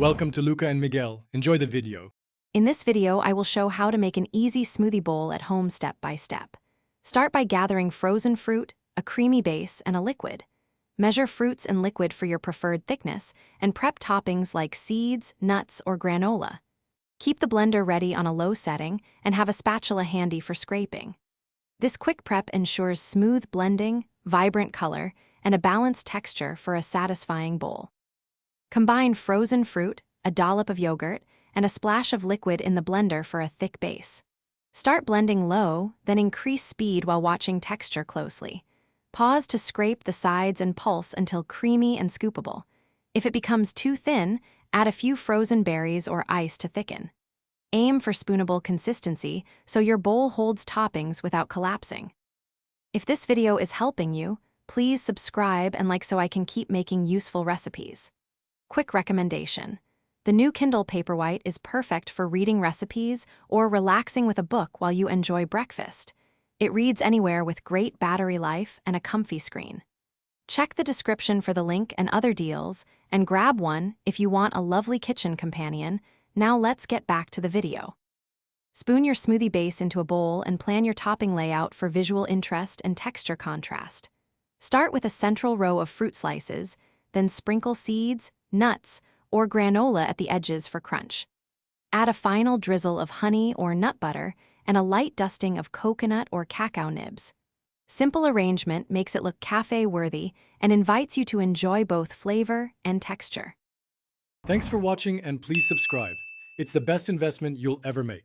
Welcome to Luca and Miguel. Enjoy the video. In this video, I will show how to make an easy smoothie bowl at home step by step. Start by gathering frozen fruit, a creamy base, and a liquid. Measure fruits and liquid for your preferred thickness, and prep toppings like seeds, nuts, or granola. Keep the blender ready on a low setting and have a spatula handy for scraping. This quick prep ensures smooth blending, vibrant color, and a balanced texture for a satisfying bowl. Combine frozen fruit, a dollop of yogurt, and a splash of liquid in the blender for a thick base. Start blending low, then increase speed while watching texture closely. Pause to scrape the sides and pulse until creamy and scoopable. If it becomes too thin, add a few frozen berries or ice to thicken. Aim for spoonable consistency so your bowl holds toppings without collapsing. If this video is helping you, please subscribe and like so I can keep making useful recipes. Quick recommendation. The new Kindle Paperwhite is perfect for reading recipes or relaxing with a book while you enjoy breakfast. It reads anywhere with great battery life and a comfy screen. Check the description for the link and other deals, and grab one if you want a lovely kitchen companion. Now let's get back to the video. Spoon your smoothie base into a bowl and plan your topping layout for visual interest and texture contrast. Start with a central row of fruit slices, then sprinkle seeds, nuts, or granola at the edges for crunch. Add a final drizzle of honey or nut butter and a light dusting of coconut or cacao nibs. Simple arrangement makes it look cafe-worthy and invites you to enjoy both flavor and texture. Thanks for watching and please subscribe. It's the best investment you'll ever make.